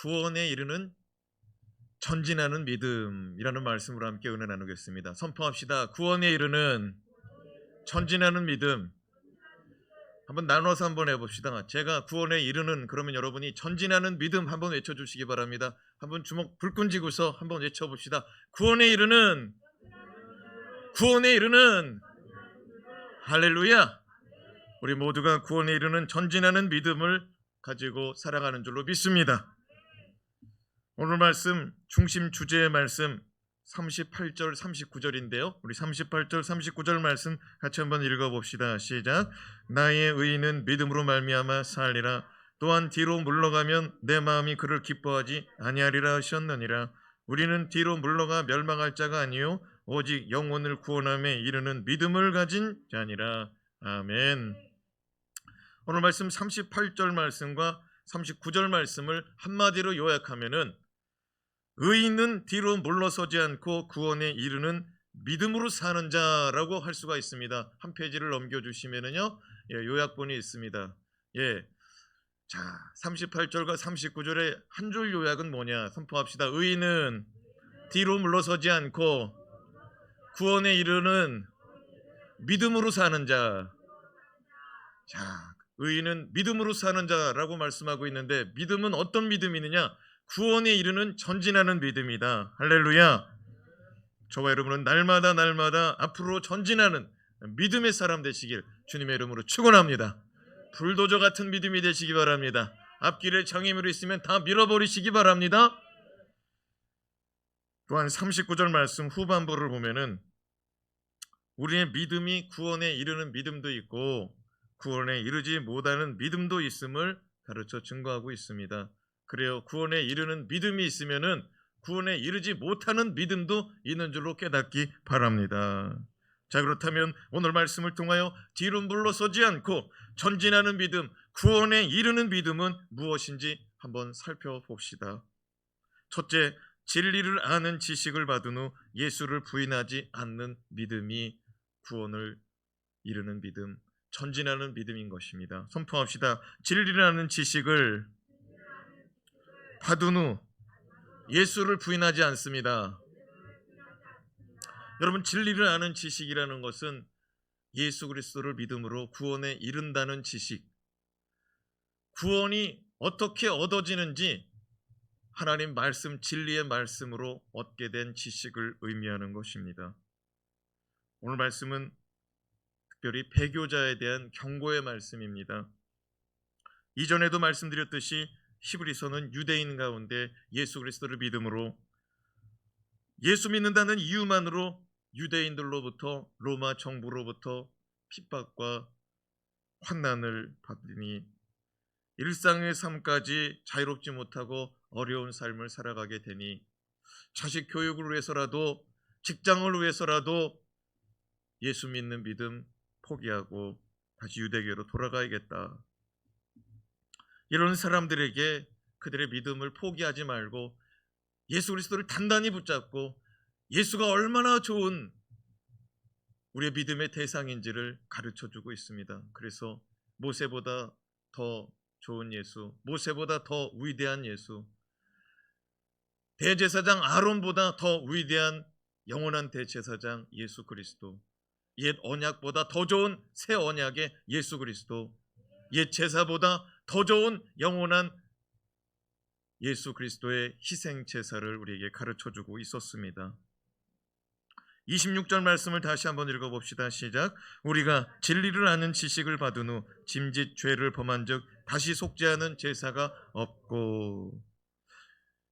구원에 이르는 전진하는 믿음이라는 말씀으로 함께 은혜 나누겠습니다. 선포합시다. 구원에 이르는 전진하는 믿음. 한번 나눠서 한번 해봅시다. 제가 구원에 이르는, 그러면 여러분이 전진하는 믿음 한번 외쳐주시기 바랍니다. 한번 주먹 불끈 쥐고서 한번 외쳐봅시다. 구원에 이르는, 구원에 이르는, 할렐루야. 우리 모두가 구원에 이르는 전진하는 믿음을 가지고 살아가는 줄로 믿습니다. 오늘 말씀 중심 주제의 말씀 38절 39절인데요. 우리 38절 39절 말씀 같이 한번 읽어봅시다. 시작. 나의 의인은 믿음으로 말미암아 살리라. 또한 뒤로 물러가면 내 마음이 그를 기뻐하지 아니하리라 하셨느니라. 우리는 뒤로 물러가 멸망할 자가 아니요 오직 영혼을 구원함에 이르는 믿음을 가진 자니라. 아멘. 오늘 말씀 38절 말씀과 39절 말씀을 한마디로 요약하면은 의인은 뒤로 물러서지 않고 구원에 이르는 믿음으로 사는 자라고 할 수가 있습니다. 한 페이지를 넘겨주시면은요, 요약본이 있습니다. 자, 38절과 39절의 한 줄 요약은 뭐냐? 선포합시다. 의인은 뒤로 물러서지 않고 구원에 이르는 믿음으로 사는 자. 자, 의인은 믿음으로 사는 자라고 말씀하고 있는데, 믿음은 어떤 믿음이느냐? 구원에 이르는 전진하는 믿음이다. 할렐루야. 저와 여러분은 날마다 앞으로 전진하는 믿음의 사람 되시길 주님의 이름으로 축원합니다. 불도저 같은 믿음이 되시기 바랍니다. 앞길에 장애물이 있으면 다 밀어버리시기 바랍니다. 또한 39절 말씀 후반부를 보면은 우리의 믿음이 구원에 이르는 믿음도 있고 구원에 이르지 못하는 믿음도 있음을 가르쳐 증거하고 있습니다. 그래요. 구원에 이르는 믿음이 있으면은 구원에 이르지 못하는 믿음도 있는 줄로 깨닫기 바랍니다. 자, 그렇다면 오늘 말씀을 통하여 뒤로 물러서지 않고 전진하는 믿음, 구원에 이르는 믿음은 무엇인지 한번 살펴봅시다. 첫째, 진리를 아는 지식을 받은 후 예수를 부인하지 않는 믿음이 구원을 이르는 믿음, 전진하는 믿음인 것입니다. 선포합시다. 진리를 아는 지식을 받은 후 예수를 부인하지 않습니다. 여러분, 진리를 아는 지식이라는 것은 예수 그리스도를 믿음으로 구원에 이른다는 지식, 구원이 어떻게 얻어지는지 하나님 말씀, 진리의 말씀으로 얻게 된 지식을 의미하는 것입니다. 오늘 말씀은 특별히 배교자에 대한 경고의 말씀입니다. 이전에도 말씀드렸듯이 히브리서는 유대인 가운데 예수 그리스도를 믿음으로 예수 믿는다는 이유만으로 유대인들로부터 로마 정부로부터 핍박과 환난을 받으니 일상의 삶까지 자유롭지 못하고 어려운 삶을 살아가게 되니 자식 교육을 위해서라도 직장을 위해서라도 예수 믿는 믿음 포기하고 다시 유대교로 돌아가야겠다. 이런 사람들에게 그들의 믿음을 포기하지 말고 예수 그리스도를 단단히 붙잡고 예수가 얼마나 좋은 우리의 믿음의 대상인지를 가르쳐주고 있습니다. 그래서 모세보다 더 좋은 예수, 모세보다 더 위대한 예수, 대제사장 아론보다 더 위대한 영원한 대제사장 예수 그리스도, 옛 언약보다 더 좋은 새 언약의 예수 그리스도, 옛 제사보다 더 좋은 영원한 예수 그리스도의 희생 제사를 우리에게 가르쳐주고 있었습니다. 26절 말씀을 다시 한번 읽어봅시다. 시작. 우리가 진리를 아는 지식을 받은 후 짐짓 죄를 범한 적 다시 속죄하는 제사가 없고.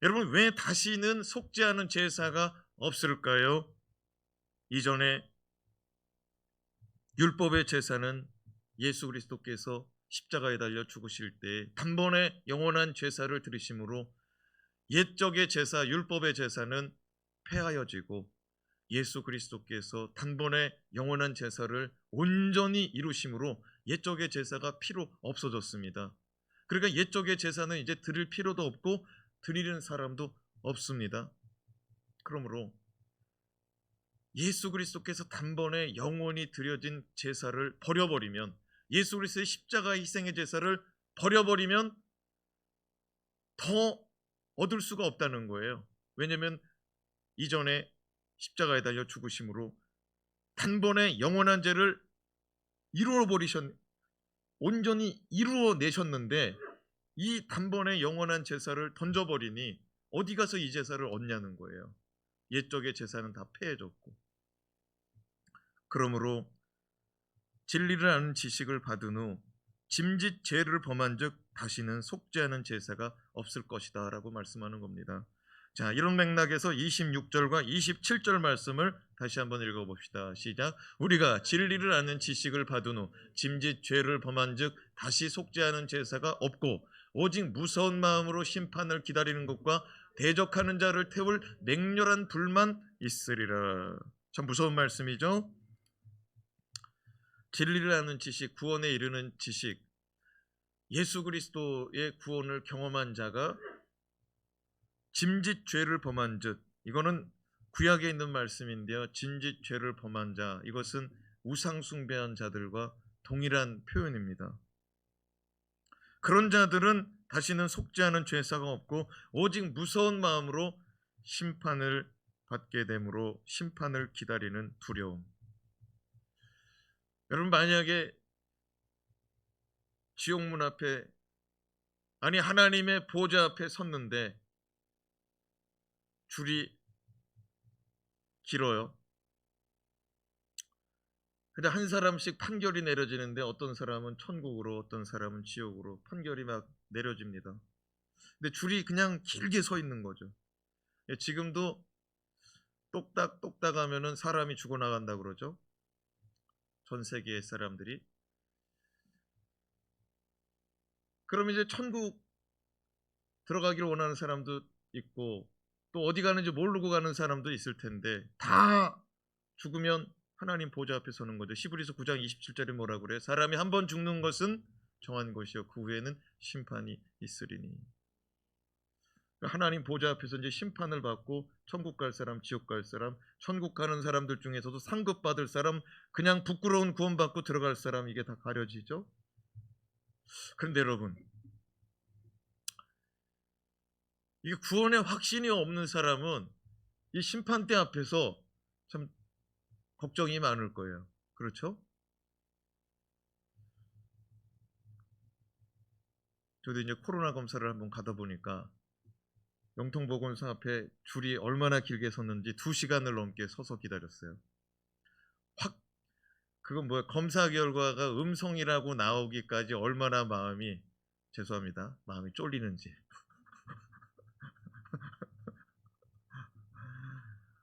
여러분, 왜 다시는 속죄하는 제사가 없을까요? 이전에 율법의 제사는 예수 그리스도께서 십자가에 달려 죽으실 때 단번에 영원한 제사를 드리심으로 옛적의 제사, 율법의 제사는 폐하여지고 예수 그리스도께서 단번에 영원한 제사를 온전히 이루심으로 옛적의 제사가 필요 없어졌습니다. 그러니까 옛적의 제사는 이제 드릴 필요도 없고 드리는 사람도 없습니다. 그러므로 예수 그리스도께서 단번에 영원히 드려진 제사를 버려버리면, 예수 그리스도의 십자가 희생의 제사를 버려버리면 더 얻을 수가 없다는 거예요. 왜냐하면 이전에 십자가에 달려 죽으심으로 단번에 영원한 죄를 온전히 이루어내셨는데 이 단번에 영원한 제사를 던져버리니 어디 가서 이 제사를 얻냐는 거예요. 옛적의 제사는 다 폐해졌고. 그러므로 진리를 아는 지식을 받은 후 짐짓 죄를 범한 즉 다시는 속죄하는 제사가 없을 것이다 라고 말씀하는 겁니다. 자, 이런 맥락에서 26절과 27절 말씀을 다시 한번 읽어봅시다. 시작. 우리가 진리를 아는 지식을 받은 후 짐짓 죄를 범한 즉 다시 속죄하는 제사가 없고 오직 무서운 마음으로 심판을 기다리는 것과 대적하는 자를 태울 맹렬한 불만 있으리라. 참 무서운 말씀이죠. 진리를 아는 지식, 구원에 이르는 지식, 예수 그리스도의 구원을 경험한 자가 짐짓 죄를 범한 즉, 이거는 구약에 있는 말씀인데요. 짐짓 죄를 범한 자, 이것은 우상 숭배한 자들과 동일한 표현입니다. 그런 자들은 다시는 속죄하는 죄사가 없고 오직 무서운 마음으로 심판을 받게 되므로 심판을 기다리는 두려움. 여러분, 만약에 지옥문 앞에, 아니 하나님의 보좌 앞에 섰는데 줄이 길어요. 근데 한 사람씩 판결이 내려지는데 어떤 사람은 천국으로, 어떤 사람은 지옥으로 판결이 막 내려집니다. 근데 줄이 그냥 길게 서 있는 거죠. 지금도 똑딱똑딱 하면은 사람이 죽어나간다 그러죠. 전 세계의 사람들이. 그럼 이제 천국 들어가기를 원하는 사람도 있고 또 어디 가는지 모르고 가는 사람도 있을 텐데 다 죽으면 하나님 보좌 앞에 서는 거죠. 히브리서 9장 27절에 뭐라고 그래요? 사람이 한 번 죽는 것은 정한 것이요 그 후에는 심판이 있으리니. 하나님 보좌 앞에서 이제 심판을 받고 천국 갈 사람, 지옥 갈 사람, 천국 가는 사람들 중에서도 상급 받을 사람, 그냥 부끄러운 구원 받고 들어갈 사람, 이게 다 가려지죠. 그런데 여러분, 이 구원의 확신이 없는 사람은 이 심판대 앞에서 참 걱정이 많을 거예요. 그렇죠? 저도 이제 코로나 검사를 한번 가다 보니까 영통보건소 앞에 줄이 얼마나 길게 섰는지 2시간을 넘게 서서 기다렸어요. 그건 뭐야? 검사 결과가 음성이라고 나오기까지 얼마나 마음이, 죄송합니다, 마음이 쫄리는지.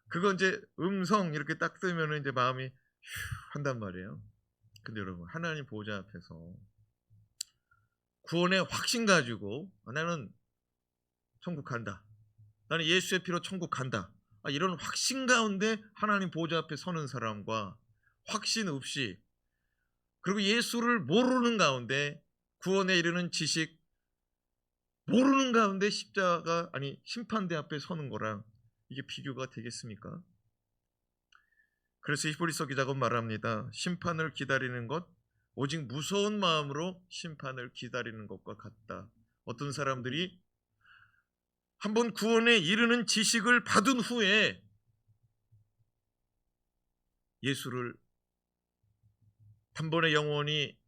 그거 이제 음성 이렇게 딱 뜨면 이제 마음이 휴 한단 말이에요. 근데 여러분, 하나님 보좌 앞에서 구원의 확신 가지고 나는 천국 간다, 나는 예수의 피로 천국 간다, 이런 확신 가운데 하나님 보좌 앞에 서는 사람과 확신 없이, 그리고 예수를 모르는 가운데 구원에 이르는 지식 모르는 가운데 십자가, 아니 심판대 앞에 서는 거랑 이게 비교가 되겠습니까? 그래서 히브리서 기자가 말합니다. 심판을 기다리는 것, 오직 무서운 마음으로 심판을 기다리는 것과 같다. 어떤 사람들이 한번 구원에 이르는 지식을 받은 후에 예수를 단번에 영원히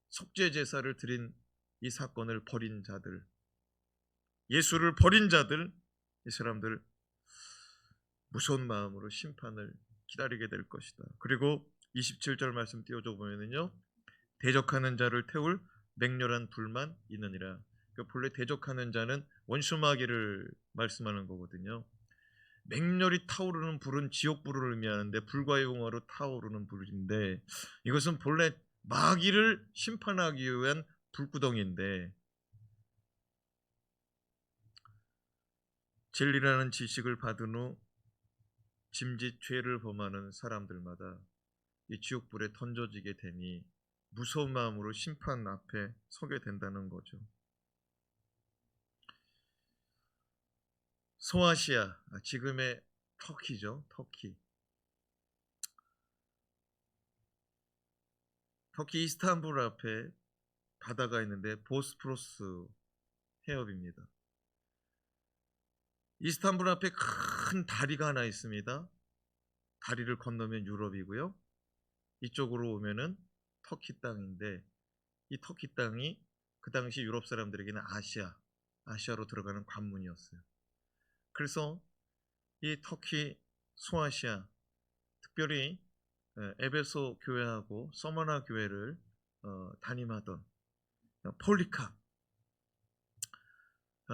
속죄 제사를 드린 이 사건을 버린 자들, 예수를 버린 자들, 이 사람들 무서운 마음으로 심판을 기다리게 될 것이다. 그리고 27절 말씀 띄워줘 보면은요, 대적하는 자를 태울 맹렬한 불만 있느니라. 그러니까 본래 대적하는 자는 원수마귀를 말씀하는 거거든요. 맹렬히 타오르는 불은 지옥불을 의미하는데 불과의 용어로 타오르는 불인데, 이것은 본래 마귀를 심판하기 위한 불구덩이인데, 진리라는 지식을 받은 후 짐짓 죄를 범하는 사람들마다 이 지옥불에 던져지게 되니 무서운 마음으로 심판 앞에 서게 된다는 거죠. 소아시아, 지금의 터키죠. 터키 이스탄불 앞에 바다가 있는데 보스포러스 해협입니다. 이스탄불 앞에 큰 다리가 하나 있습니다. 다리를 건너면 유럽이고요. 이쪽으로 오면은 터키 땅인데, 이 터키 땅이 그 당시 유럽 사람들에게는 아시아로 들어가는 관문이었어요. 그래서 이 터키 소아시아, 특별히 에베소 교회하고 서머나 교회를 담임하던 폴리캅,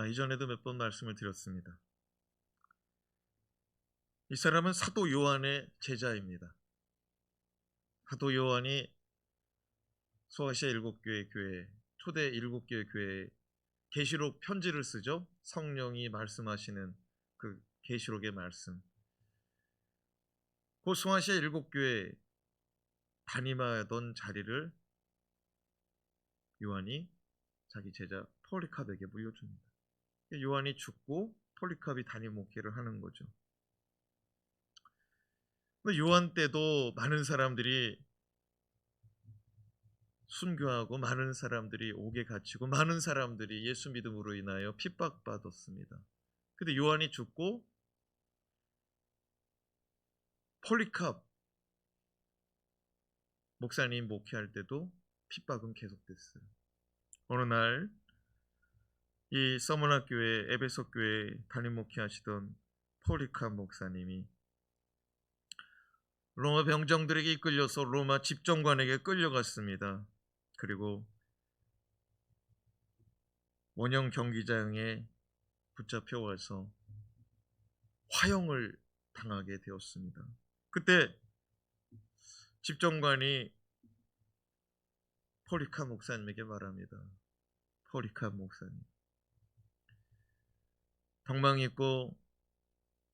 이전에도 몇 번 말씀을 드렸습니다. 이 사람은 사도 요한의 제자입니다. 사도 요한이 소아시아 7교회 교회, 초대 7교회 교회에 계시록 편지를 쓰죠. 성령이 말씀하시는 그 계시록의 말씀. 그 소아시아 7교회 담임하던 자리를 요한이 자기 제자 폴리캅에게 물려줍니다. 요한이 죽고 폴리캅이 담임 목회를 하는 거죠. 요한 때도 많은 사람들이 순교하고 많은 사람들이 옥에 갇히고 많은 사람들이 예수 믿음으로 인하여 핍박받았습니다. 근데 요한이 죽고 폴리캅 목사님 목회할 때도 핍박은 계속됐어요. 어느 날 이 서머나 교회, 에베소 교회 담임 목회하시던 폴리캅 목사님이 로마 병정들에게 이끌려서 로마 집정관에게 끌려갔습니다. 그리고 원형 경기장에 붙잡혀 와서 화형을 당하게 되었습니다. 그때 집정관이 폴리캅 목사님에게 말합니다. 폴리캅 목사님, 덕망 있고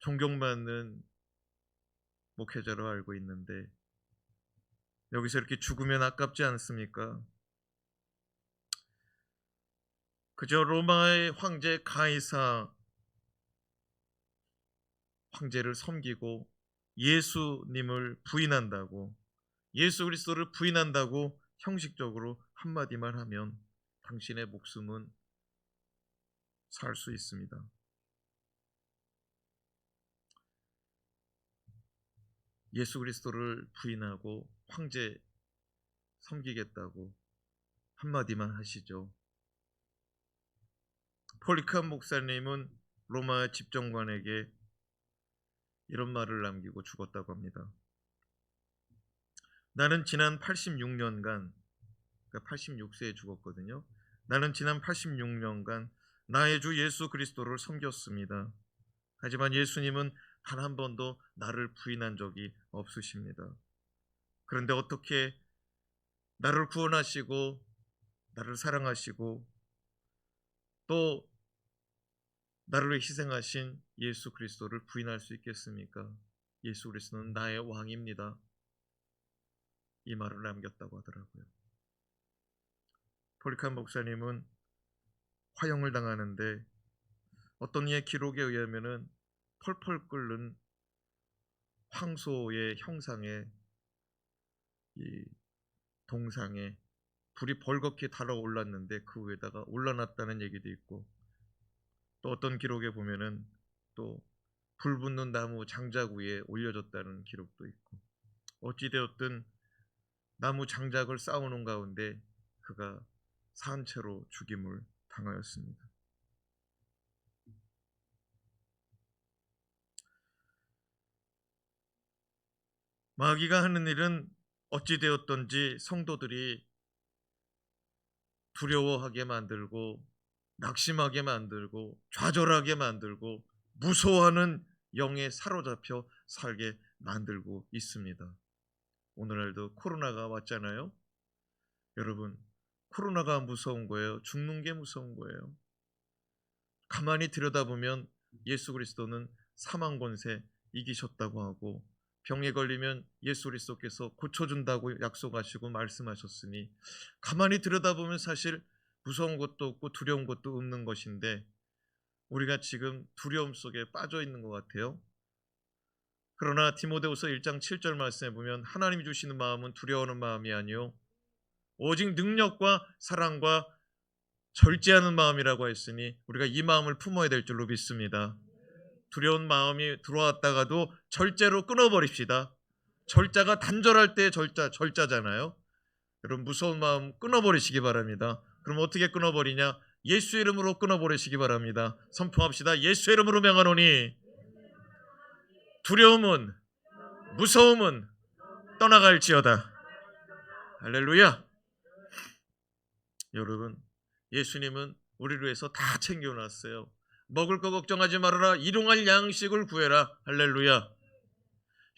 존경받는 목회자로 알고 있는데 여기서 이렇게 죽으면 아깝지 않습니까? 그저 로마의 황제 가이사 황제를 섬기고 예수님을 부인한다고, 예수 그리스도를 부인한다고 형식적으로 한마디만 하면 당신의 목숨은 살 수 있습니다. 예수 그리스도를 부인하고 황제 섬기겠다고 한마디만 하시죠. 폴리캅 목사님은 로마 집정관에게 이런 말을 남기고 죽었다고 합니다. 나는 지난 86년간, 그러니까 86세에 죽었거든요. 나는 지난 86년간 나의 주 예수 그리스도를 섬겼습니다. 하지만 예수님은 단 한 번도 나를 부인한 적이 없으십니다. 그런데 어떻게 나를 구원하시고 나를 사랑하시고 또 나를 위해 희생하신 예수 그리스도를 부인할 수 있겠습니까? 예수 그리스도는 나의 왕입니다. 이 말을 남겼다고 하더라고요. 폴리캅 목사님은 화형을 당하는데 어떤 이의 기록에 의하면은 펄펄 끓는 황소의 형상의 이 동상에 불이 벌겋게 달아올랐는데 그 위에다가 올라놨다는 얘기도 있고, 또 어떤 기록에 보면은 또 불 붙는 나무 장작 위에 올려졌다는 기록도 있고, 어찌되었든 나무 장작을 쌓아놓은 가운데 그가 산채로 죽임을 당하였습니다. 마귀가 하는 일은 어찌되었던지 성도들이 두려워하게 만들고 낙심하게 만들고 좌절하게 만들고 무서워하는 영에 사로잡혀 살게 만들고 있습니다. 오늘날도 코로나가 왔잖아요. 여러분, 코로나가 무서운 거예요? 죽는 게 무서운 거예요? 가만히 들여다보면 예수 그리스도는 사망 권세 이기셨다고 하고, 병에 걸리면 예수 그리스도께서 고쳐준다고 약속하시고 말씀하셨으니 가만히 들여다보면 사실 무서운 것도 없고 두려운 것도 없는 것인데 우리가 지금 두려움 속에 빠져 있는 것 같아요. 그러나 디모데후서 1장 7절 말씀에 보면 하나님이 주시는 마음은 두려워하는 마음이 아니요 오직 능력과 사랑과 절제하는 마음이라고 했으니 우리가 이 마음을 품어야 될 줄로 믿습니다. 두려운 마음이 들어왔다가도 절제로 끊어버립시다. 절자가 단절할 때 절자잖아요. 여러분 무서운 마음 끊어버리시기 바랍니다. 그럼 어떻게 끊어버리냐? 예수 이름으로 끊어버리시기 바랍니다. 선포합시다. 예수 이름으로 명하노니 두려움은 무서움은 떠나갈지어다. 할렐루야. 여러분 예수님은 우리를 위해서 다 챙겨놨어요. 먹을 거 걱정하지 말아라. 일용할 양식을 구해라. 할렐루야.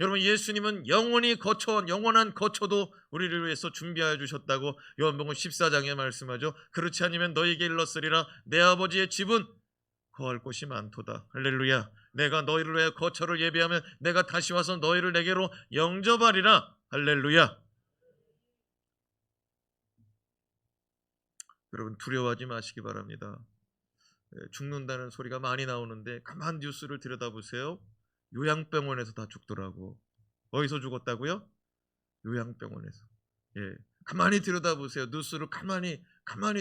여러분 예수님은 영원한 거처도 우리를 위해서 준비하여 주셨다고 요한복음 14장에 말씀하죠. 그렇지 않으면 너희에게 일렀으리라. 내 아버지의 집은 거할 곳이 많도다. 할렐루야. 내가 너희를 위해 거처를 예비하면 내가 다시 와서 너희를 내게로 영접하리라. 할렐루야. 여러분 두려워하지 마시기 바랍니다. 죽는다는 소리가 많이 나오는데 가만 뉴스를 들여다보세요. 요양병원에서 다 죽더라고. 어디서 죽었다고요? 요양병원에서. 예, 가만히 들여다보세요. 뉴스를 가만히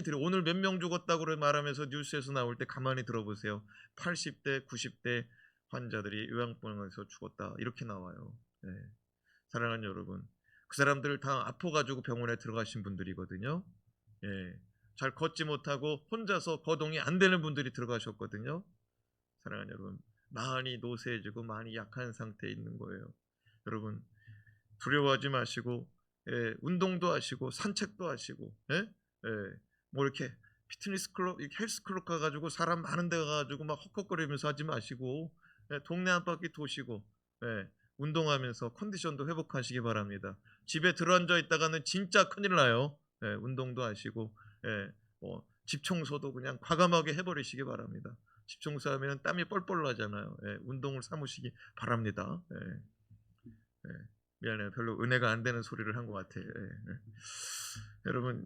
들여. 오늘 몇 명 죽었다고 말하면서 뉴스에서 나올 때 가만히 들어보세요. 80대, 90대 환자들이 요양병원에서 죽었다 이렇게 나와요. 예. 사랑하는 여러분, 그 사람들 다 아파가지고 병원에 들어가신 분들이거든요. 예. 잘 걷지 못하고 혼자서 거동이 안 되는 분들이 들어가셨거든요. 사랑하는 여러분, 많이 노쇠해지고 많이 약한 상태에 있는 거예요. 여러분 두려워하지 마시고 운동도 하시고 산책도 하시고 뭐 이렇게 피트니스 클럽, 헬스 클럽 가가지고 사람 많은 데 가가지고 막 헉헉거리면서 하지 마시고 동네 한 바퀴 도시고 운동하면서 컨디션도 회복하시기 바랍니다. 집에 들어앉아 있다가는 진짜 큰일 나요. 운동도 하시고 집 청소도 그냥 과감하게 해버리시기 바랍니다. 집 청소하면 땀이 뻘뻘 나잖아요. 운동을 삼으시기 바랍니다. 미안해요. 별로 은혜가 안 되는 소리를 한 것 같아요. 여러분,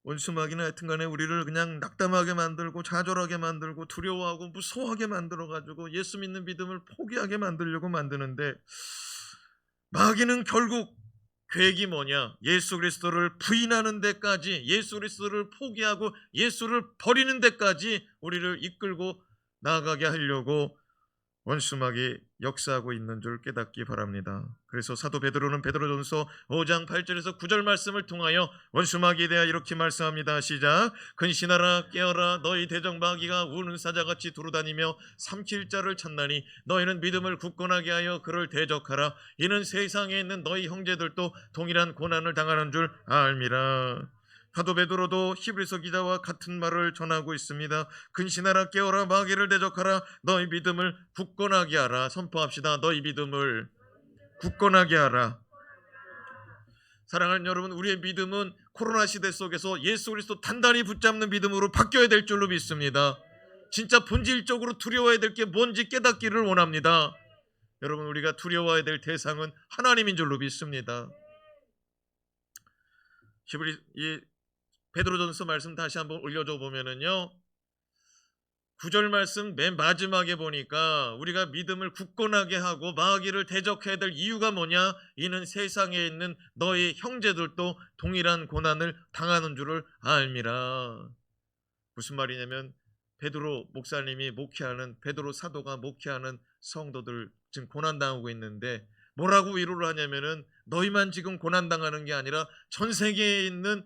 원수마귀는 하여튼간에 우리를 그냥 낙담하게 만들고 좌절하게 만들고 두려워하고 무서워하게 만들어가지고 예수 믿는 믿음을 포기하게 만들려고 만드는데, 마귀는 결국 계획이 뭐냐? 예수 그리스도를 부인하는 데까지, 예수 그리스도를 포기하고 예수를 버리는 데까지 우리를 이끌고 나아가게 하려고 원수마귀 역사하고 있는 줄 깨닫기 바랍니다. 그래서 사도 베드로는 베드로전서 5장 8절에서 9절 말씀을 통하여 원수마귀에 대하여 이렇게 말씀합니다. 시작. 근신하라 깨어라. 너희 대적 마귀가 우는 사자같이 두루다니며 삼킬 자를 찾나니 너희는 믿음을 굳건하게 하여 그를 대적하라. 이는 세상에 있는 너희 형제들도 동일한 고난을 당하는 줄 알미라. 사도 베드로도 히브리서 기자와 같은 말을 전하고 있습니다. 근신하라 깨어라 마귀를 대적하라. 너희 믿음을 굳건하게 하라. 선포합시다. 너희 믿음을 굳건하게 하라. 사랑하는 여러분, 우리의 믿음은 코로나 시대 속에서 예수 그리스도 단단히 붙잡는 믿음으로 바뀌어야 될 줄로 믿습니다. 진짜 본질적으로 두려워해야 될 게 뭔지 깨닫기를 원합니다. 여러분, 우리가 두려워해야 될 대상은 하나님인 줄로 믿습니다. 베드로전서 말씀 다시 한번 올려줘 보면은요, 9절 말씀 맨 마지막에 보니까 우리가 믿음을 굳건하게 하고 마귀를 대적해야 될 이유가 뭐냐? 이는 세상에 있는 너희 형제들도 동일한 고난을 당하는 줄을 알미라. 무슨 말이냐면 베드로 목사님이 목회하는, 베드로 사도가 목회하는 성도들 지금 고난당하고 있는데 뭐라고 위로를 하냐면은 너희만 지금 고난당하는 게 아니라 전 세계에 있는,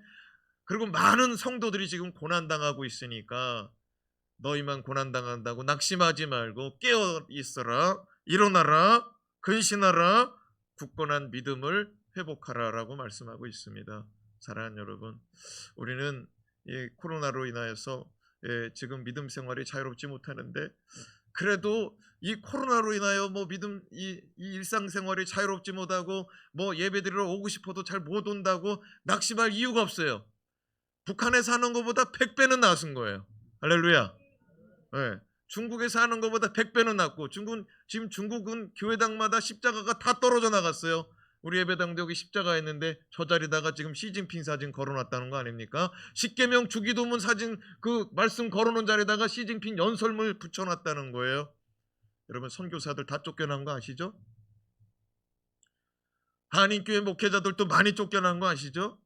그리고 많은 성도들이 지금 고난당하고 있으니까 너희만 고난당한다고 낙심하지 말고 깨어 있어라, 일어나라, 근신하라, 굳건한 믿음을 회복하라 라고 말씀하고 있습니다. 사랑하는 여러분, 우리는 이 코로나로 인하여서 지금 믿음 생활이 자유롭지 못하는데, 그래도 이 코로나로 인하여 뭐 믿음 이 일상생활이 자유롭지 못하고 뭐 예배드리러 오고 싶어도 잘 못 온다고 낙심할 이유가 없어요. 북한에 사는 것보다 100배는 나은 거예요. 할렐루야. 중국에 사는 것보다 100배는 낫고, 지금 중국은 교회당마다 십자가가 다 떨어져 나갔어요. 우리 예배당도 여기 십자가 있는데 저 자리다가 지금 시진핑 사진 걸어놨다는 거 아닙니까? 십계명 주기도문 사진 그 말씀 걸어놓은 자리다가 시진핑 연설문 붙여놨다는 거예요. 여러분, 선교사들 다 쫓겨난 거 아시죠? 한인교회 목회자들도 많이 쫓겨난 거 아시죠?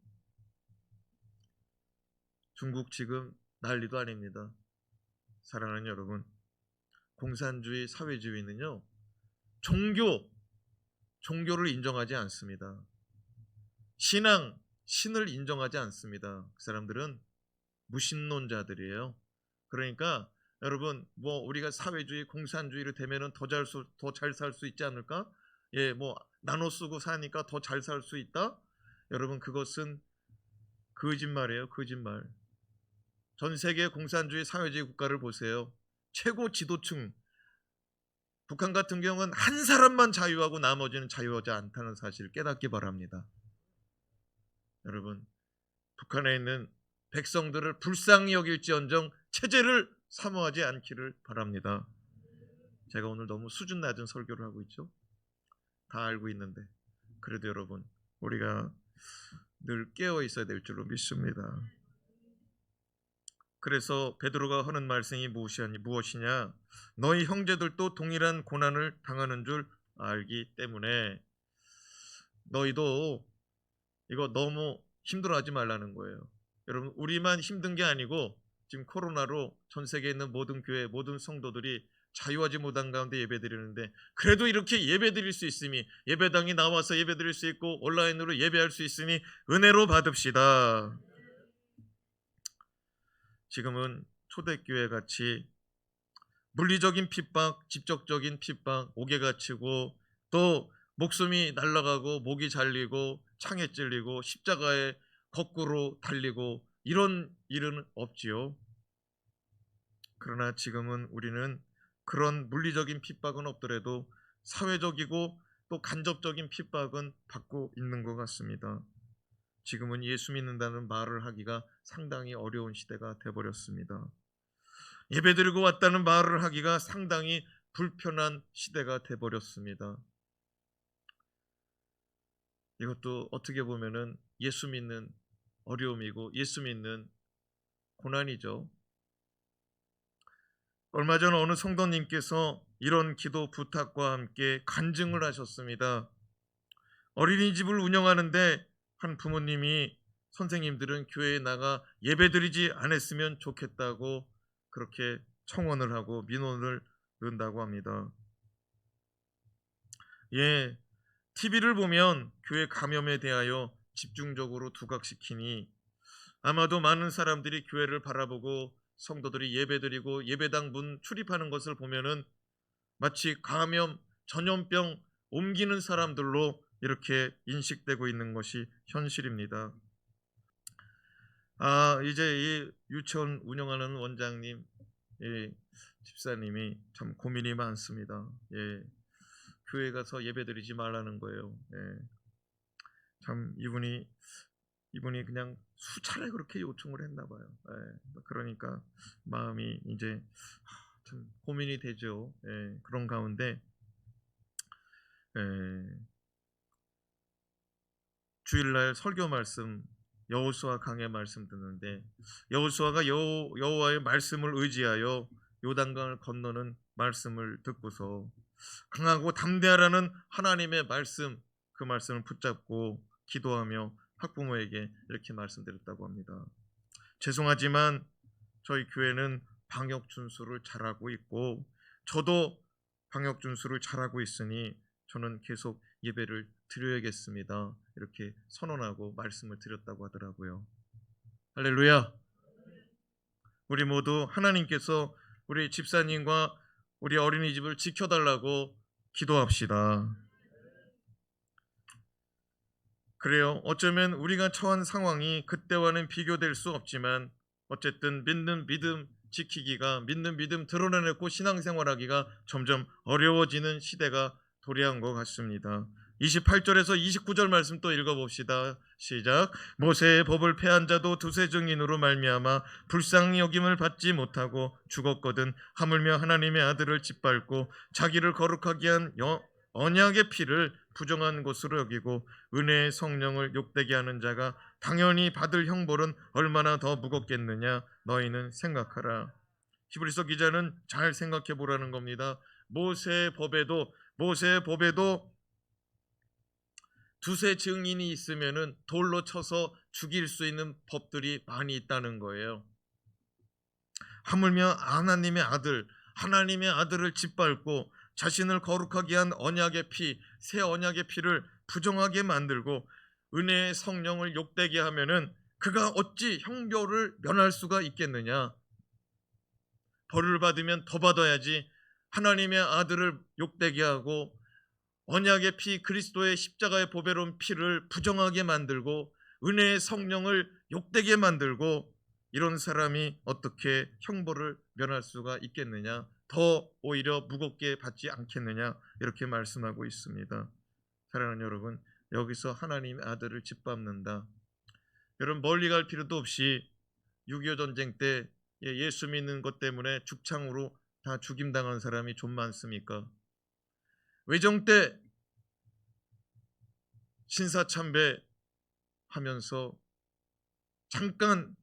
중국 지금 난리도 아닙니다. 사랑하는 여러분, 공산주의, 사회주의는요, 종교를 인정하지 않습니다. 신을 인정하지 않습니다. 그 사람들은 무신론자들이에요. 그러니까 여러분, 뭐 우리가 사회주의, 공산주의로 되면은 더 잘 살 수 있지 않을까? 예, 뭐 나눠 쓰고 사니까 더 잘 살 수 있다? 여러분, 그것은 거짓말이에요. 거짓말. 전 세계 공산주의, 사회주의 국가를 보세요. 최고 지도층, 북한 같은 경우는 한 사람만 자유하고 나머지는 자유하지 않다는 사실을 깨닫기 바랍니다. 여러분, 북한에 있는 백성들을 불쌍히 여길지언정 체제를 사모하지 않기를 바랍니다. 제가 오늘 너무 수준 낮은 설교를 하고 있죠? 다 알고 있는데 그래도 여러분, 우리가 늘 깨어 있어야 될 줄로 믿습니다. 그래서 베드로가 하는 말씀이 무엇이냐? 너희 형제들도 동일한 고난을 당하는 줄 알기 때문에 너희도 이거 너무 힘들어하지 말라는 거예요. 여러분, 우리만 힘든 게 아니고 지금 코로나로 전 세계에 있는 모든 교회, 모든 성도들이 자유하지 못한 가운데 예배드리는데, 그래도 이렇게 예배드릴 수 있으니, 예배당에 나와서 예배드릴 수 있고 온라인으로 예배할 수 있으니 은혜로 받읍시다. 지금은 초대교회 같이 물리적인 핍박, 직접적인 핍박, 옥에 갇히고 또 목숨이 날아가고 목이 잘리고 창에 찔리고 십자가에 거꾸로 달리고 이런 일은 없지요. 그러나 지금은 우리는 그런 물리적인 핍박은 없더라도 사회적이고 또 간접적인 핍박은 받고 있는 것 같습니다. 지금은 예수 믿는다는 말을 하기가 상당히 어려운 시대가 되어버렸습니다. 예배드리고 왔다는 말을 하기가 상당히 불편한 시대가 되어버렸습니다. 이것도 어떻게 보면은 예수 믿는 어려움이고 예수 믿는 고난이죠. 얼마 전 어느 성도님께서 이런 기도 부탁과 함께 간증을 하셨습니다. 어린이집을 운영하는데 한 부모님이 선생님들은 교회에 나가 예배드리지 않았으면 좋겠다고 그렇게 청원을 하고 민원을 넣는다고 합니다. 예, TV를 보면 교회 감염에 대하여 집중적으로 두각시키니 아마도 많은 사람들이 교회를 바라보고 성도들이 예배드리고 예배당 문 출입하는 것을 보면은 마치 감염, 전염병 옮기는 사람들로 이렇게 인식되고 있는 것이 현실입니다. 이제 이 유치원 운영하는 원장님, 집사님이 참 고민이 많습니다. 예, 교회 가서 예배드리지 말라는 거예요. 예, 참 이분이 그냥 수차례 그렇게 요청을 했나 봐요. 예, 그러니까 마음이 이제 참 고민이 되죠. 예, 그런 가운데 주일날 설교 말씀 여호수아 강의 말씀 듣는데 여호수아가 여호와의 말씀을 의지하여 요단강을 건너는 말씀을 듣고서 강하고 담대하라는 하나님의 말씀, 그 말씀을 붙잡고 기도하며 학부모에게 이렇게 말씀드렸다고 합니다. 죄송하지만 저희 교회는 방역 준수를 잘하고 있고 저도 방역 준수를 잘하고 있으니 저는 계속 예배를 드려야겠습니다. 이렇게 선언하고 말씀을 드렸다고 하더라고요. 할렐루야. 우리 모두 하나님께서 우리 집사님과 우리 어린이집을 지켜달라고 기도합시다. 그래요. 어쩌면 우리가 처한 상황이 그때와는 비교될 수 없지만 어쨌든 믿는 믿음 지키기가, 믿는 믿음 드러내놓고 신앙생활하기가 점점 어려워지는 시대가 도래한 것 같습니다. 28절에서 29절 말씀 또 읽어봅시다. 시작. 모세의 법을 폐한 자도 두세 증인으로 말미암아 불쌍히 여김을 받지 못하고 죽었거든 하물며 하나님의 아들을 짓밟고 자기를 거룩하게 한 언약의 피를 부정한 것으로 여기고 은혜의 성령을 욕되게 하는 자가 당연히 받을 형벌은 얼마나 더 무겁겠느냐 너희는 생각하라. 히브리서 기자는 잘 생각해 보라는 겁니다. 모세의 법에도 두세 증인이 있으면은 돌로 쳐서 죽일 수 있는 법들이 많이 있다는 거예요. 하물며 하나님의 아들, 하나님의 아들을 짓밟고 자신을 거룩하게 한 언약의 피, 새 언약의 피를 부정하게 만들고 은혜의 성령을 욕되게 하면은 그가 어찌 형벌을 면할 수가 있겠느냐? 벌을 받으면 더 받아야지. 하나님의 아들을 욕되게 하고 언약의 피, 그리스도의 십자가의 보배로운 피를 부정하게 만들고 은혜의 성령을 욕되게 만들고 이런 사람이 어떻게 형벌을 면할 수가 있겠느냐? 더 오히려 무겁게 받지 않겠느냐? 이렇게 말씀하고 있습니다. 사랑하는 여러분, 여기서 하나님의 아들을 짓밟는다. 여러분, 멀리 갈 필요도 없이 6.25 전쟁 때 예수 믿는 것 때문에 죽창으로 다 죽임당한 사람이 좀 많습니까? 외정 때 신사참배 하면서 잠깐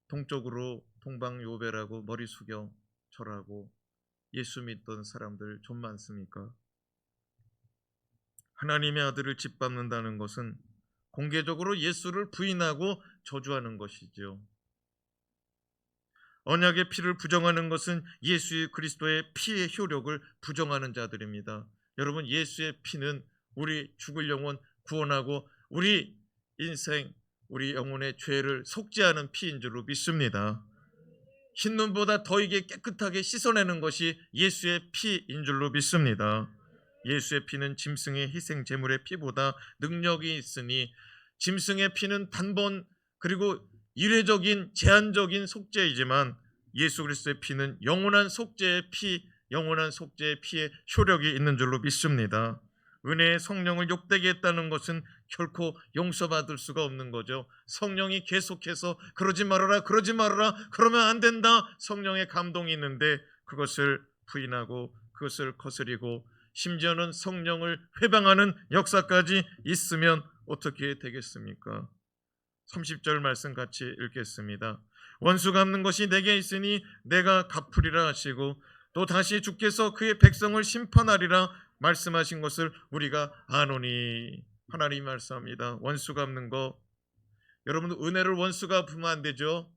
동쪽으로 동방요배라고 머리 숙여 절하고 예수 믿던 사람들 좀 많습니까? 하나님의 아들을 짓밟는다는 것은 공개적으로 예수를 부인하고 저주하는 것이죠. 언약의 피를 부정하는 것은 예수 그리스도의 피의 효력을 부정하는 자들입니다. 여러분, 예수의 피는 우리 죽을 영혼 구원하고 우리 인생, 우리 영혼의 죄를 속죄하는 피인 줄로 믿습니다. 흰눈보다 더 이게 깨끗하게 씻어내는 것이 예수의 피인 줄로 믿습니다. 예수의 피는 짐승의 희생 제물의 피보다 능력이 있으니 짐승의 피는 단번 그리고 일회적인 제한적인 속죄이지만 예수 그리스도의 피는 영원한 속죄의 피, 영원한 속죄의 피의 효력이 있는 줄로 믿습니다. 은혜의 성령을 욕되게 했다는 것은 결코 용서받을 수가 없는 거죠. 성령이 계속해서 그러지 말아라, 그러지 말아라, 그러면 안 된다. 성령의 감동이 있는데 그것을 부인하고 그것을 거스리고 심지어는 성령을 회방하는 역사까지 있으면 어떻게 되겠습니까? 30절 말씀 같이 읽겠습니다. 원수 갚는 것이 내게 있으니 내가 갚으리라 하시고 또 다시 주께서 그의 백성을 심판하리라 말씀하신 것을 우리가 아노니. 하나님이 말씀합니다. 원수 갚는 거, 여러분 은혜를 원수가 갚으면 안 되죠.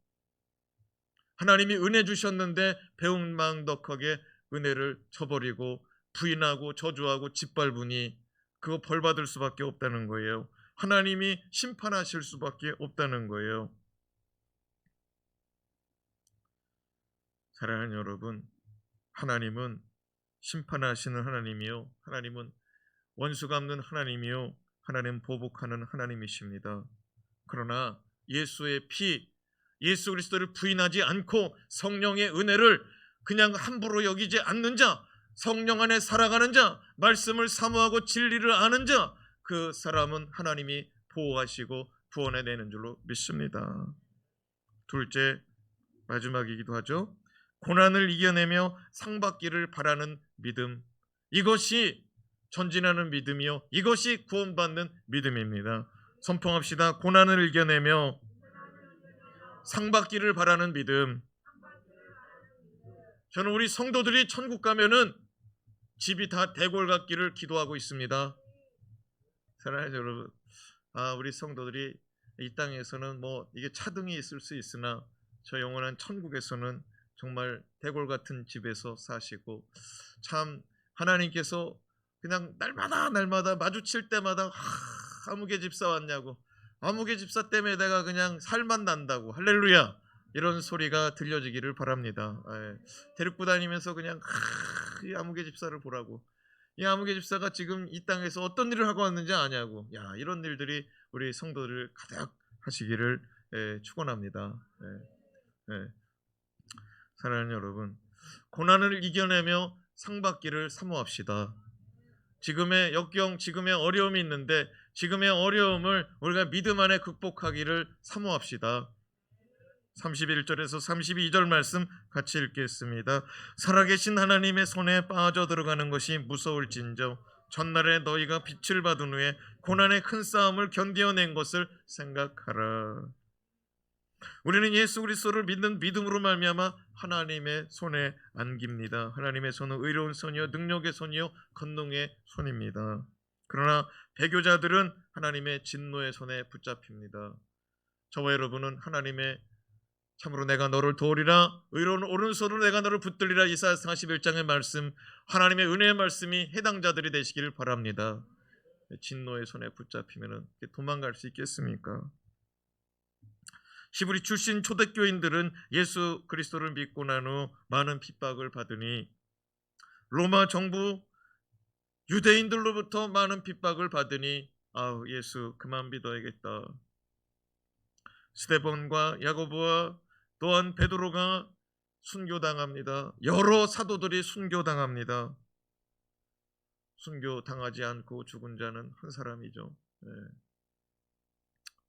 하나님이 은혜 주셨는데 배은망덕하게 은혜를 저버리고 부인하고 저주하고 짓밟으니 그거 벌 받을 수밖에 없다는 거예요. 하나님이 심판하실 수밖에 없다는 거예요. 사랑하는 여러분, 하나님은 심판하시는 하나님이요, 하나님은 원수 갚는 하나님이요, 하나님 보복하는 하나님이십니다. 그러나 예수의 피, 예수 그리스도를 부인하지 않고 성령의 은혜를 그냥 함부로 여기지 않는 자, 성령 안에 살아가는 자, 말씀을 사모하고 진리를 아는 자, 그 사람은 하나님이 보호하시고 구원해내는 줄로 믿습니다. 둘째, 마지막이기도 하죠. 고난을 이겨내며 상받기를 바라는 믿음, 이것이 전진하는 믿음이요, 이것이 구원받는 믿음입니다. 선포합시다. 고난을 이겨내며 상받기를 바라는 믿음. 저는 우리 성도들이 천국 가면은 집이 다 대골 같기를 기도하고 있습니다. 사랑하는 여러분, 우리 성도들이 이 땅에서는 뭐 이게 차등이 있을 수 있으나 저 영원한 천국에서는 정말 대골 같은 집에서 사시고, 참 하나님께서 그냥 날마다 마주칠 때마다 아무개 집사 왔냐고, 아무개 집사 때문에 내가 그냥 살만 난다고, 할렐루야, 이런 소리가 들려지기를 바랍니다. 데리고 다니면서 그냥 이 아무개 집사를 보라고, 이 아무개 집사가 지금 이 땅에서 어떤 일을 하고 왔는지 아냐고, 이런 일들이 우리 성도들을 가득 하시기를 축원합니다. 사랑하는 여러분, 고난을 이겨내며 상받기를 사모합시다. 지금의 역경, 지금의 어려움이 있는데 지금의 어려움을 우리가 믿음 안에 극복하기를 사모합시다. 31절에서 32절 말씀 같이 읽겠습니다. 살아계신 하나님의 손에 빠져들어가는 것이 무서울진저 전날에 너희가 빛을 받은 후에 고난의 큰 싸움을 견뎌낸 것을 생각하라. 우리는 예수 그리스도를 믿는 믿음으로 말미암아 하나님의 손에 안깁니다. 하나님의 손은 의로운 손이요 능력의 손이요 권능의 손입니다. 그러나 배교자들은 하나님의 진노의 손에 붙잡힙니다. 저와 여러분은 하나님의 참으로 내가 너를 도우리라. 의로운 오른손으로 내가 너를 붙들리라. 이사야 41장의 말씀, 하나님의 은혜의 말씀이 해당자들이 되시기를 바랍니다. 진노의 손에 붙잡히면 도망갈 수 있겠습니까? 히브리 출신 초대교인들은 예수 그리스도를 믿고 난 후 많은 핍박을 받으니 로마 정부 유대인들로부터 많은 핍박을 받으니 예수 그만 믿어야겠다. 스데본과 야고보와 또한 베드로가 순교당합니다. 여러 사도들이 순교당합니다. 순교당하지 않고 죽은 자는 한 사람이죠.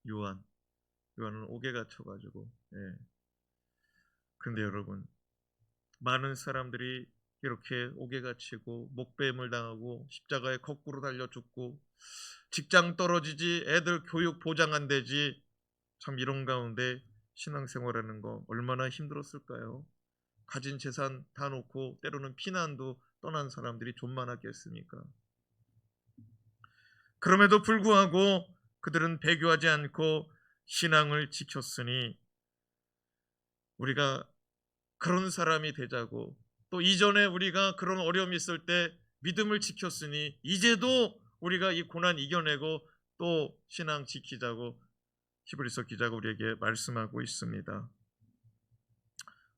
요한은 옥에 갇혀가지고. 그런데 여러분, 많은 사람들이 이렇게 옥에 갇히고 목배임을 당하고 십자가에 거꾸로 달려 죽고 직장 떨어지지, 애들 교육 보장 안 되지, 참 이런 가운데 신앙생활하는 거 얼마나 힘들었을까요? 가진 재산 다 놓고 때로는 피난도 떠난 사람들이 좀 많았겠습니까? 그럼에도 불구하고 그들은 배교하지 않고 신앙을 지켰으니 우리가 그런 사람이 되자고, 또 이전에 우리가 그런 어려움이 있을 때 믿음을 지켰으니 이제도 우리가 이 고난 이겨내고 또 신앙 지키자고 히브리서 기자가 우리에게 말씀하고 있습니다.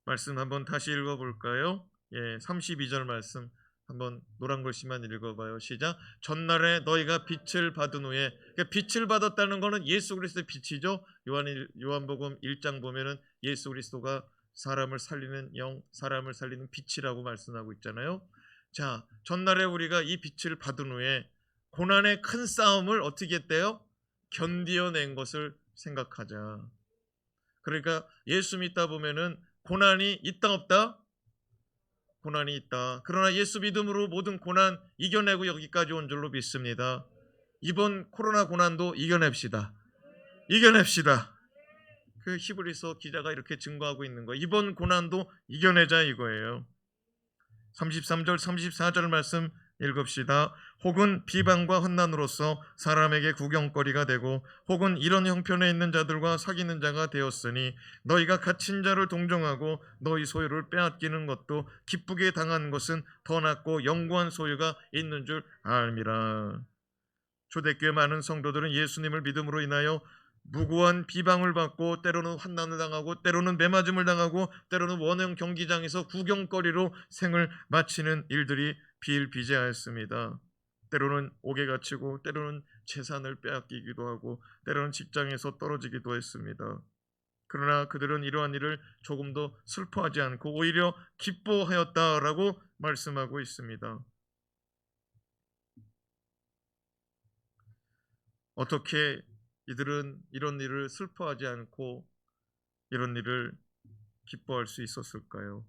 말씀 한번 다시 읽어볼까요? 32절 말씀 한번 노란 글씨만 읽어봐요. 시작. 전날에 너희가 빛을 받은 후에, 그러니까 빛을 받았다는 것은 예수 그리스도의 빛이죠. 요한복음 1장 보면은 예수 그리스도가 사람을 살리는 영, 사람을 살리는 빛이라고 말씀하고 있잖아요. 자, 전날에 우리가 이 빛을 받은 후에 고난의 큰 싸움을 어떻게 했대요? 견디어낸 것을 생각하자. 그러니까 예수 믿다 보면은 고난이 있다 없다? 고난이 있다. 그러나 예수 믿음으로 모든 고난 이겨내고 여기까지 온 줄로 믿습니다. 이번 코로나 고난도 이겨냅시다. 그 히브리서 기자가 이렇게 증거하고 있는 거예요. 이번 고난도 이겨내자 이거예요. 33절 34절 말씀 읽읍시다. 혹은 비방과 환난으로서 사람에게 구경거리가 되고 혹은 이런 형편에 있는 자들과 사귀는 자가 되었으니 너희가 갇힌 자를 동정하고 너희 소유를 빼앗기는 것도 기쁘게 당한 것은 더 낫고 영구한 소유가 있는 줄 알미라. 초대교회 많은 성도들은 예수님을 믿음으로 인하여 무고한 비방을 받고 때로는 환난을 당하고 때로는 매맞음을 당하고 때로는 원형 경기장에서 구경거리로 생을 마치는 일들이 비일비재하였습니다. 때로는 옥에 갇히고 때로는 재산을 빼앗기기도 하고 때로는 직장에서 떨어지기도 했습니다. 그러나 그들은 이러한 일을 조금 더 슬퍼하지 않고 오히려 기뻐하였다라고 말씀하고 있습니다. 어떻게 이들은 이런 일을 슬퍼하지 않고 이런 일을 기뻐할 수 있었을까요?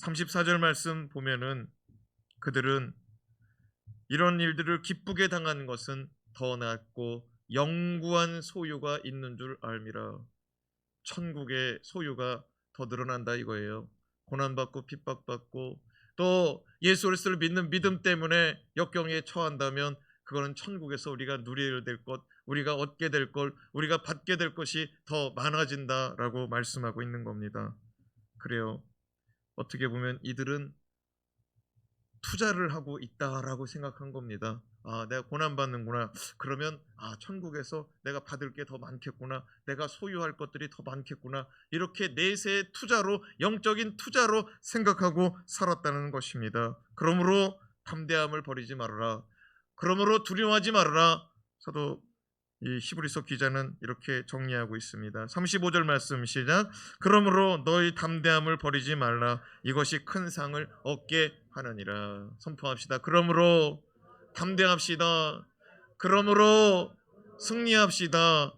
34절 말씀 보면은 그들은 이런 일들을 기쁘게 당하는 것은 더 낫고 영구한 소유가 있는 줄 알미라. 천국의 소유가 더 늘어난다 이거예요. 고난받고 핍박받고 또 예수 그리스도를 믿는 믿음 때문에 역경에 처한다면 그거는 천국에서 우리가 누리게 될 것, 우리가 얻게 될 것, 우리가 받게 될 것이 더 많아진다라고 말씀하고 있는 겁니다. 그래요. 어떻게 보면 이들은 투자를 하고 있다라고 생각한 겁니다. 내가 고난받는구나. 그러면 천국에서 내가 받을 게 더 많겠구나. 내가 소유할 것들이 더 많겠구나. 이렇게 내세의 투자로, 영적인 투자로 생각하고 살았다는 것입니다. 그러므로 담대함을 버리지 말아라. 그러므로 두려워하지 말아라. 사도 이 히브리서 기자는 이렇게 정리하고 있습니다. 35절 말씀 시작. 그러므로 너희 담대함을 버리지 말라. 이것이 큰 상을 얻게 하느니라. 선포합시다. 그러므로 담대합시다. 그러므로 승리합시다.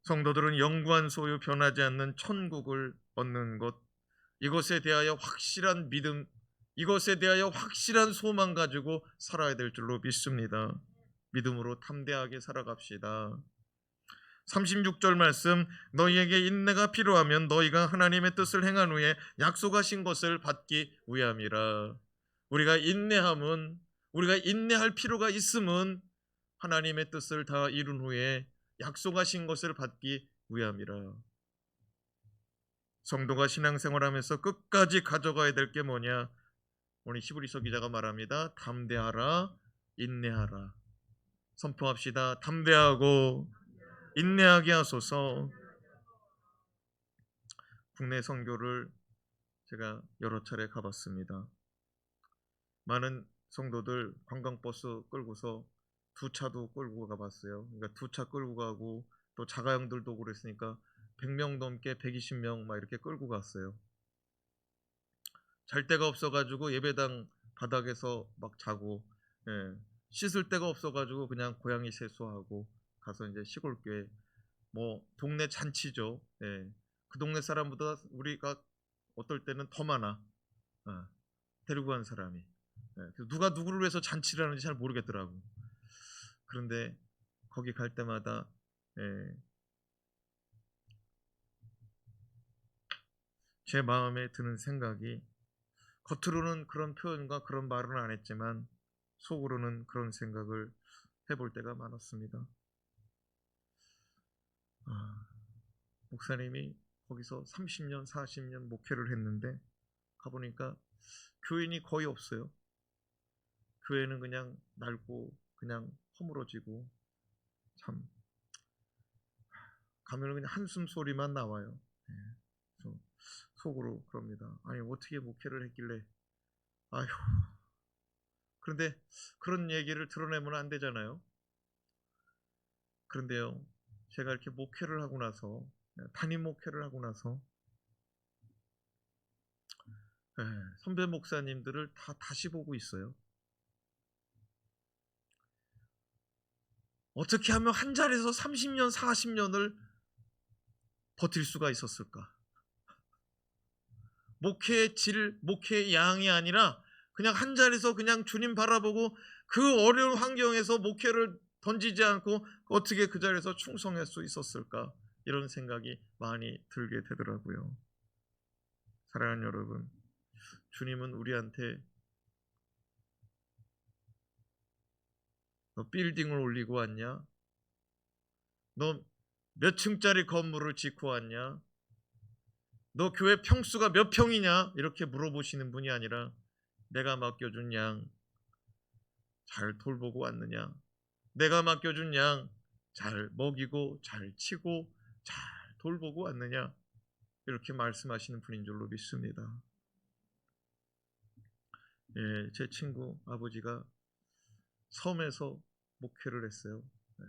성도들은 영구한 소유, 변하지 않는 천국을 얻는 것, 이것에 대하여 확실한 믿음, 이것에 대하여 확실한 소망 가지고 살아야 될 줄로 믿습니다. 믿음으로 담대하게 살아갑시다. 36절 말씀, 너희에게 인내가 필요하면 너희가 하나님의 뜻을 행한 후에 약속하신 것을 받기 위함이라. 우리가 인내할 필요가 있음은 하나님의 뜻을 다 이룬 후에 약속하신 것을 받기 위함이라. 성도가 신앙생활하면서 끝까지 가져가야 될 게 뭐냐? 오늘 히브리서 기자가 말합니다. 담대하라, 인내하라. 선포합시다. 담대하고 인내하게 하소서. 국내 선교를 제가 여러 차례 가봤습니다. 많은 성도들 관광버스 끌고서 두 차도 끌고 가봤어요. 그러니까 두 차 끌고 가고 또 자가용들도 그랬으니까 100명 넘게 120명 막 이렇게 끌고 갔어요. 잘 데가 없어가지고 예배당 바닥에서 막 자고, 예, 씻을 데가 없어가지고 그냥 고양이 세수하고 가서 이제 시골교회 뭐 동네 잔치죠. 예, 그 동네 사람보다 우리가 어떨 때는 더 많아. 데리고 간 사람이. 예, 누가 누구를 위해서 잔치를 하는지 잘 모르겠더라고. 그런데 거기 갈 때마다 예, 제 마음에 드는 생각이, 겉으로는 그런 표현과 그런 말은 안 했지만 속으로는 그런 생각을 해볼 때가 많았습니다. 목사님이 거기서 30년, 40년 목회를 했는데 가보니까 교인이 거의 없어요. 교회는 그냥 낡고 그냥 허물어지고, 참 가면 그냥 한숨 소리만 나와요. 그래서 속으로 그럽니다. 아니 어떻게 목회를 했길래, 아휴. 그런데 그런 얘기를 드러내면 안 되잖아요. 그런데요, 제가 이렇게 목회를 하고 나서, 담임 목회를 하고 나서 선배 목사님들을 다 다시 보고 있어요. 어떻게 하면 한 자리에서 30년, 40년을 버틸 수가 있었을까? 목회의 질, 목회의 양이 아니라 그냥 한 자리에서 그냥 주님 바라보고 그 어려운 환경에서 목회를 던지지 않고 어떻게 그 자리에서 충성할 수 있었을까? 이런 생각이 많이 들게 되더라고요. 사랑하는 여러분, 주님은 우리한테 너 빌딩을 올리고 왔냐? 너 몇 층짜리 건물을 짓고 왔냐? 너 교회 평수가 몇 평이냐? 이렇게 물어보시는 분이 아니라 내가 맡겨준 양 잘 돌보고 왔느냐? 내가 맡겨준 양 잘 먹이고 잘 치고 잘 돌보고 왔느냐? 이렇게 말씀하시는 분인 줄로 믿습니다. 예, 제 친구 아버지가 섬에서 목회를 했어요. 예,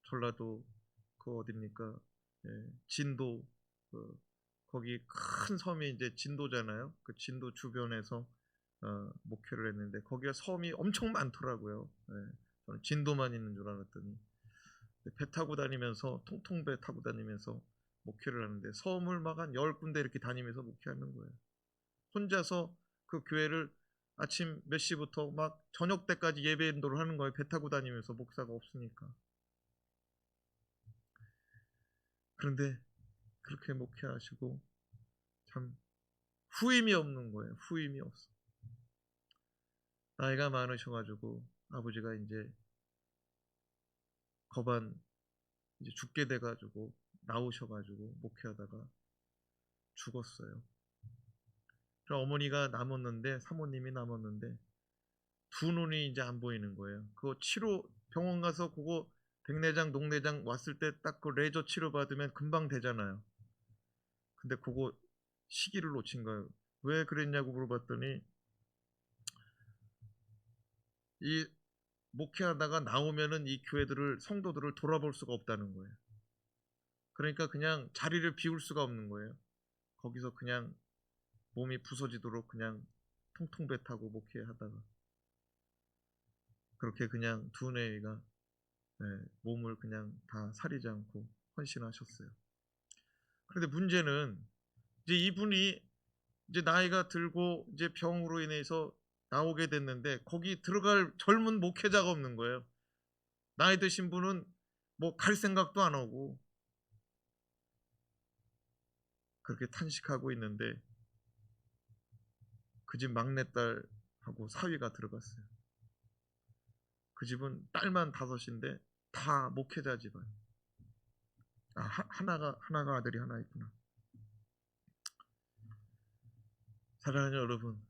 전라도 그 어딥니까? 예, 진도, 거기 큰 섬이 이제 진도잖아요. 그 진도 주변에서 목회를 했는데 거기가 섬이 엄청 많더라고요. 예, 저는 진도만 있는 줄 알았더니 배 타고 다니면서, 통통배 타고 다니면서 목회를 하는데 섬을 막 한 10군데 이렇게 다니면서 목회하는 거예요. 혼자서 그 교회를 아침 몇 시부터 막 저녁 때까지 예배 인도를 하는 거예요. 배 타고 다니면서, 목사가 없으니까. 그런데 그렇게 목회하시고 참 후임이 없는 거예요. 후임이 없어. 나이가 많으셔가지고 아버지가 이제 거반 이제 죽게 돼가지고 나오셔가지고 목회하다가 죽었어요. 그럼 어머니가 남았는데, 사모님이 남았는데 두 눈이 이제 안 보이는 거예요. 그거 치료, 병원 가서 그거 백내장, 녹내장 왔을 때 딱 그 레이저 치료 받으면 금방 되잖아요. 근데 그거 시기를 놓친 거예요. 왜 그랬냐고 물어봤더니 이 목회하다가 나오면은 이 교회들을, 성도들을 돌아볼 수가 없다는 거예요. 그러니까 그냥 자리를 비울 수가 없는 거예요. 거기서 그냥 몸이 부서지도록 그냥 통통배 타고 목회하다가 그렇게 그냥 두뇌가 몸을 그냥 다 사리지 않고 헌신하셨어요. 그런데 문제는 이제 이분이 이제 나이가 들고 이제 병으로 인해서 나오게 됐는데 거기 들어갈 젊은 목회자가 없는 거예요. 나이 드신 분은 뭐 갈 생각도 안 하고 그렇게 탄식하고 있는데 그 집 막내딸하고 사위가 들어갔어요. 그 집은 딸만 5인데 다 목회자 집안. 하나가 아들이 하나 있구나. 사랑하는 여러분,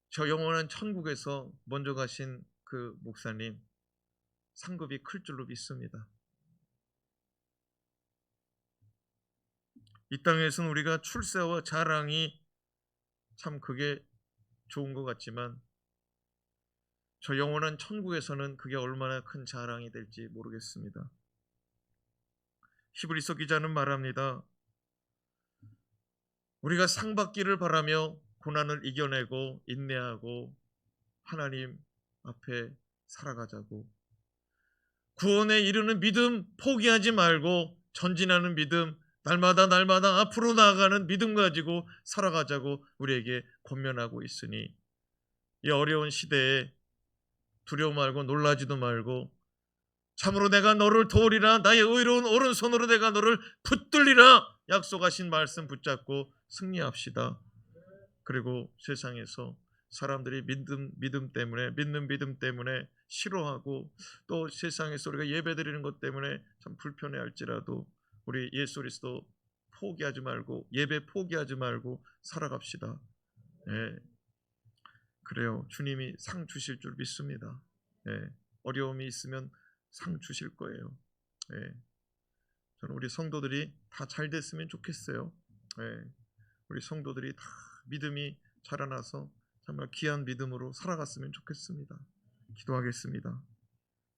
저 영원한 천국에서 먼저 가신 그 목사님 상급이 클 줄로 믿습니다. 이 땅에서는 우리가 출세와 자랑이 참 그게 좋은 것 같지만 저 영원한 천국에서는 그게 얼마나 큰 자랑이 될지 모르겠습니다. 히브리서 기자는 말합니다. 우리가 상 받기를 바라며 고난을 이겨내고 인내하고 하나님 앞에 살아가자고. 구원에 이르는 믿음 포기하지 말고 전진하는 믿음, 날마다 앞으로 나아가는 믿음 가지고 살아가자고 우리에게 권면하고 있으니 이 어려운 시대에 두려워 말고 놀라지도 말고 참으로 내가 너를 도우리라, 나의 의로운 오른손으로 내가 너를 붙들리라 약속하신 말씀 붙잡고 승리합시다. 그리고 세상에서 사람들이 믿는 믿음 때문에 싫어하고 또 세상에서 우리가 예배드리는 것 때문에 참 불편해할지라도 우리 예수 그리스도 포기하지 말고 예배 포기하지 말고 살아갑시다. 네. 그래요. 주님이 상 주실 줄 믿습니다. 네. 어려움이 있으면 상 주실 거예요. 네. 저는 우리 성도들이 다 잘 됐으면 좋겠어요. 네. 우리 성도들이 다 믿음이 자라나서 정말 귀한 믿음으로 살아갔으면 좋겠습니다. 기도하겠습니다.